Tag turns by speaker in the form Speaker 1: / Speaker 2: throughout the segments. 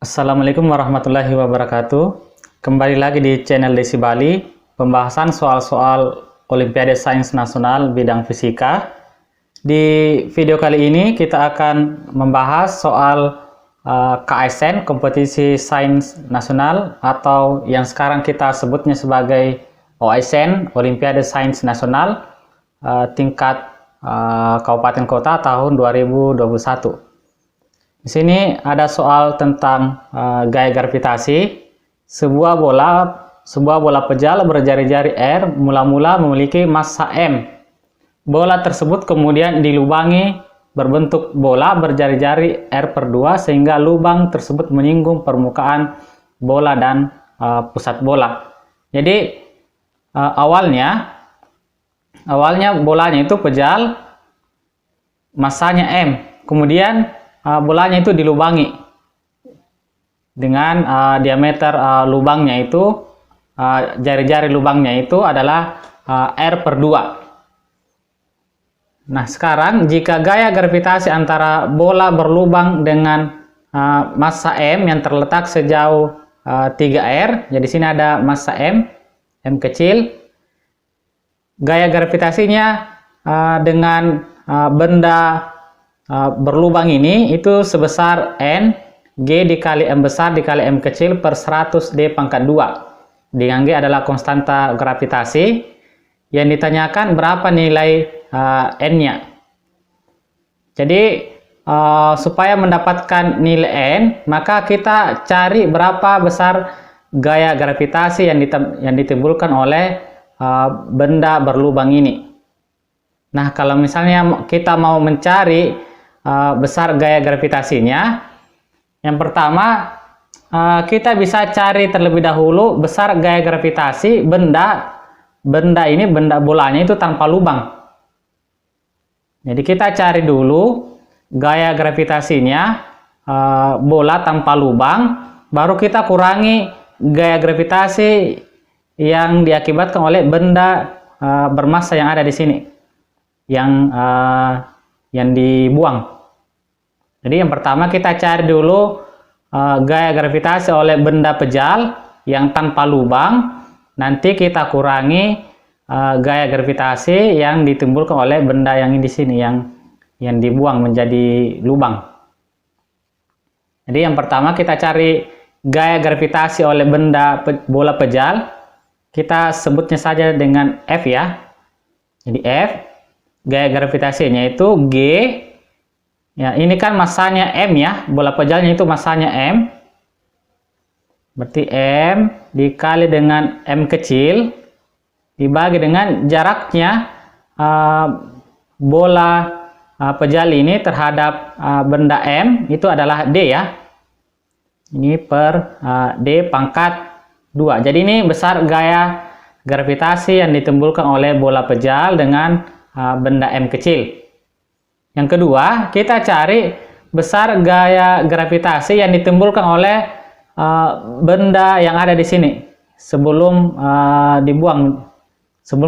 Speaker 1: Assalamualaikum warahmatullahi wabarakatuh. Kembali lagi di channel Desi Bali, pembahasan soal-soal Olimpiade Sains Nasional bidang fisika. Di video kali ini kita akan membahas soal KSN, Kompetisi Sains Nasional, atau yang sekarang kita sebutnya sebagai OSN, Olimpiade Sains Nasional, tingkat kabupaten kota tahun 2021. Di sini ada soal tentang gaya gravitasi. Sebuah bola pejal berjari-jari R mula-mula memiliki massa M. Bola tersebut kemudian dilubangi berbentuk bola berjari-jari R/2 sehingga lubang tersebut menyinggung permukaan bola dan pusat bola. Jadi awalnya bolanya itu pejal, massanya M. Kemudian bolanya itu dilubangi dengan diameter lubangnya itu, jari-jari lubangnya itu adalah R/2. Nah, sekarang jika gaya gravitasi antara bola berlubang dengan massa M yang terletak sejauh 3R, jadi sini ada massa M kecil, gaya gravitasinya dengan benda berlubang ini itu sebesar N G dikali M besar dikali M kecil per 100 D pangkat 2. Di G adalah konstanta gravitasi. Yang ditanyakan berapa nilai N-nya. Jadi supaya mendapatkan nilai N, maka kita cari berapa besar gaya gravitasi yang ditimbulkan oleh benda berlubang ini. Nah, kalau misalnya kita mau mencari besar gaya gravitasinya, yang pertama kita bisa cari terlebih dahulu besar gaya gravitasi benda bolanya itu tanpa lubang. Jadi kita cari dulu gaya gravitasinya bola tanpa lubang, baru kita kurangi gaya gravitasi yang diakibatkan oleh benda bermassa yang ada di sini, yang dibuang. Jadi yang pertama kita cari dulu gaya gravitasi oleh benda pejal yang tanpa lubang, nanti kita kurangi gaya gravitasi yang ditimbulkan oleh benda yang di sini, yang dibuang menjadi lubang. Jadi yang pertama kita cari gaya gravitasi oleh benda bola pejal, kita sebutnya saja dengan F ya. Jadi F, gaya gravitasinya itu G. Ya, ini kan massanya M ya, bola pejalnya itu massanya M. Berarti M dikali dengan M kecil dibagi dengan jaraknya bola pejal ini terhadap benda M, itu adalah D ya. Ini per D pangkat 2. Jadi ini besar gaya gravitasi yang ditimbulkan oleh bola pejal dengan benda M kecil. Yang kedua, kita cari besar gaya gravitasi yang ditimbulkan oleh benda yang ada di sini sebelum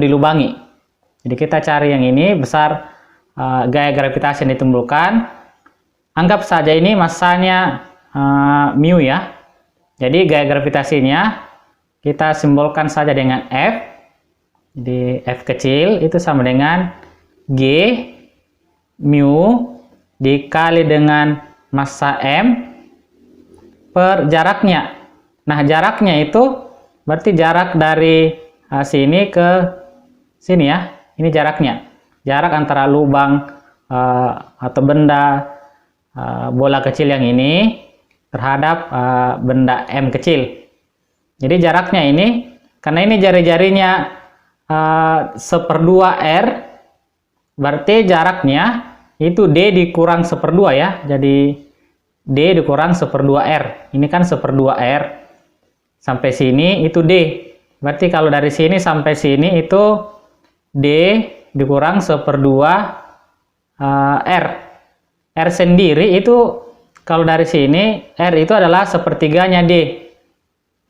Speaker 1: dilubangi. Jadi kita cari yang ini, besar gaya gravitasi yang ditimbulkan. Anggap saja ini massanya mu ya. Jadi gaya gravitasinya kita simbolkan saja dengan F. Jadi F kecil itu sama dengan G mu dikali dengan massa M per jaraknya. Nah, jaraknya itu berarti jarak dari sini ke sini ya. Ini jaraknya. Jarak antara lubang atau benda bola kecil yang ini terhadap benda M kecil. Jadi jaraknya ini, karena ini jari-jarinya 1/2 R, berarti jaraknya itu D dikurang 1/2 ya. Jadi D dikurang 1/2 R. Ini kan 1/2 R. Sampai sini itu D. Berarti kalau dari sini sampai sini itu D dikurang 1/2 R. R sendiri itu kalau dari sini R itu adalah sepertiganya D.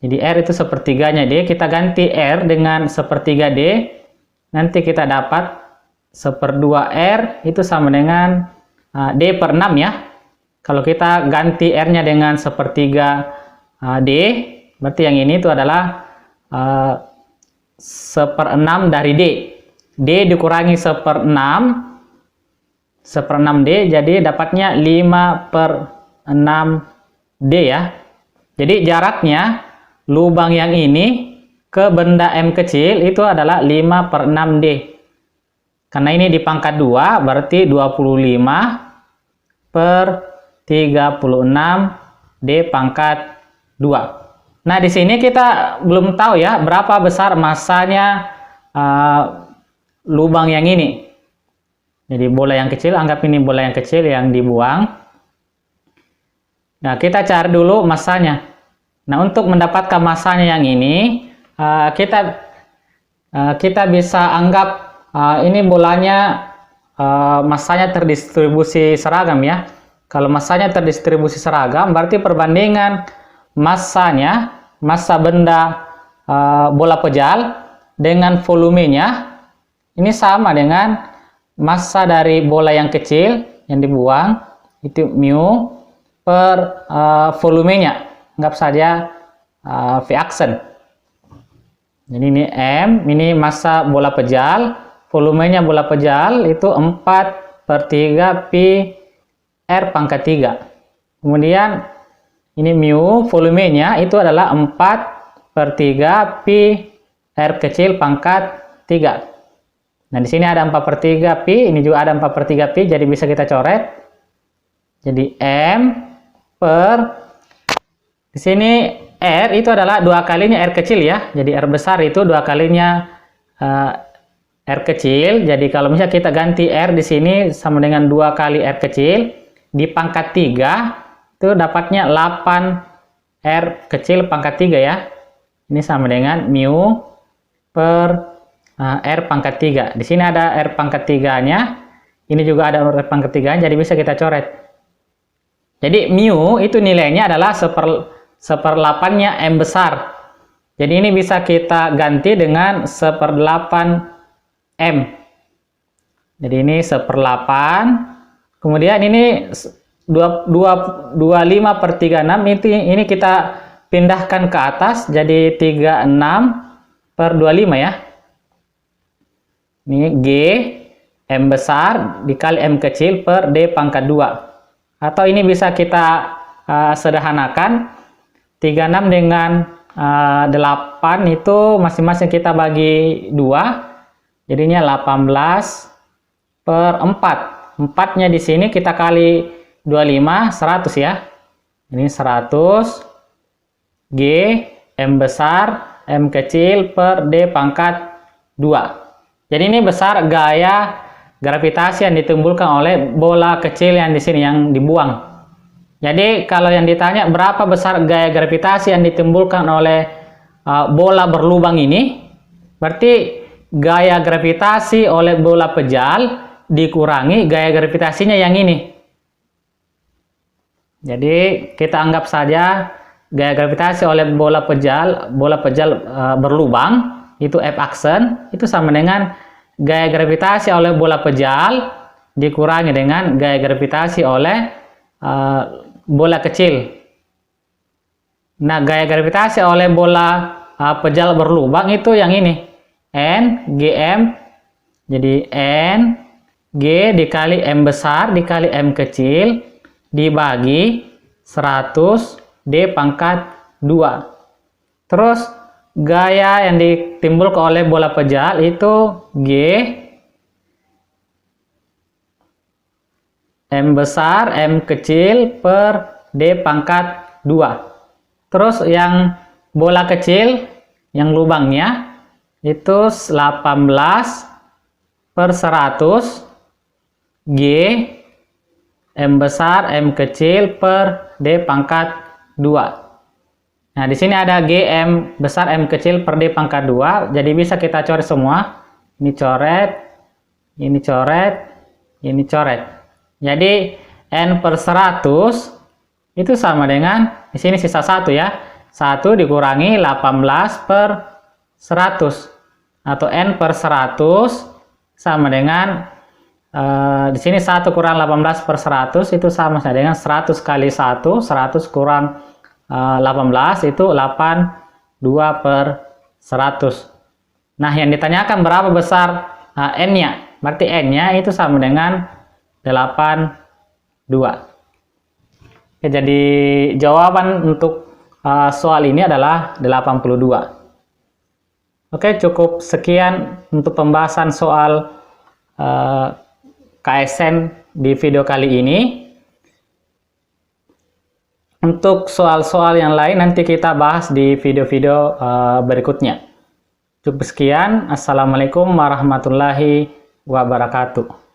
Speaker 1: Jadi R itu sepertiganya D. Kita ganti R dengan 1/3 D. Nanti kita dapat 1/2 R itu sama dengan D per 6 ya. Kalau kita ganti R-nya dengan sepertiga D, berarti yang ini itu adalah 1/6 dari D. D dikurangi 1/6 D, jadi dapatnya 5/6D ya. Jadi jaraknya lubang yang ini ke benda M kecil itu adalah 5/6D. Karena ini di pangkat 2, berarti 25/36D pangkat 2. Nah, di sini kita belum tahu ya berapa besar masanya lubang yang ini. Jadi bola yang kecil, anggap ini bola yang kecil yang dibuang. Nah, kita cari dulu masanya. Nah, untuk mendapatkan masanya yang ini, kita bisa anggap ini bolanya masanya terdistribusi seragam ya. Kalau masanya terdistribusi seragam, berarti perbandingan massa benda bola pejal dengan volumenya ini sama dengan massa dari bola yang kecil yang dibuang, itu mu per volumenya. Anggap saja V aksen. Jadi ini M, ini massa bola pejal, volumenya bola pejal itu 4/3 pi R pangkat 3. Kemudian ini mu, volumenya itu adalah 4/3 pi R kecil pangkat 3. Nah, di sini ada 4/3 pi, ini juga ada 4/3 pi, jadi bisa kita coret. Jadi M per, di sini R itu adalah 2 kalinya R kecil ya. Jadi R besar itu 2 kalinya R kecil. Jadi kalau misalnya kita ganti R di sini sama dengan 2 kali R kecil, di pangkat 3 itu dapatnya 8 R kecil pangkat 3 ya. Ini sama dengan mu per R pangkat 3. Di sini ada R pangkat 3-nya. Ini juga ada R pangkat 3-nya, jadi bisa kita coret. Jadi mu itu nilainya adalah 1/8-nya M besar. Jadi ini bisa kita ganti dengan 1/8 M. Jadi ini 1/8. Kemudian ini 25/36 ini kita pindahkan ke atas jadi 36/25 ya. Ini G M besar dikali M kecil per D pangkat 2. Atau ini bisa kita sederhanakan, 36 dengan 8 itu masing-masing kita bagi 2, jadinya 18/4. 4-nya di sini kita kali 25, 100 ya. Ini 100 G M besar M kecil per D pangkat 2. Jadi ini besar gaya gravitasi yang ditimbulkan oleh bola kecil yang di sini yang dibuang. Jadi kalau yang ditanya berapa besar gaya gravitasi yang ditimbulkan oleh bola berlubang ini, berarti gaya gravitasi oleh bola pejal dikurangi gaya gravitasinya yang ini. Jadi kita anggap saja gaya gravitasi oleh bola pejal berlubang itu F aksen itu sama dengan gaya gravitasi oleh bola pejal dikurangi dengan gaya gravitasi oleh bola kecil. Nah, gaya gravitasi oleh bola pejal berlubang itu yang ini, N Gm. Jadi N G dikali M besar dikali M kecil dibagi 100 D pangkat 2. Terus gaya yang ditimbulkan oleh bola pejal itu G M besar M kecil per D pangkat 2. Terus yang bola kecil yang lubangnya itu 18/100 G M besar M kecil per D pangkat 2. Nah, di sini ada G M besar M kecil per D pangkat 2. Jadi bisa kita coret semua. Ini coret, ini coret, ini coret. Jadi N per 100 itu sama dengan, di sini sisa 1 ya. 1 dikurangi 18/100. Atau N per 100 sama dengan Di sini 1 kurang 18 per 100 itu sama saja dengan 100 kali 1, 100 kurang 18 itu 82 per 100. Nah, yang ditanyakan berapa besar N-nya. Berarti N-nya itu sama dengan 82. Oke, jadi jawaban untuk soal ini adalah 82. Oke, cukup sekian untuk pembahasan soal KSN di video kali ini. Untuk soal-soal yang lain nanti kita bahas di video-video berikutnya. Cukup sekian. Assalamualaikum warahmatullahi wabarakatuh.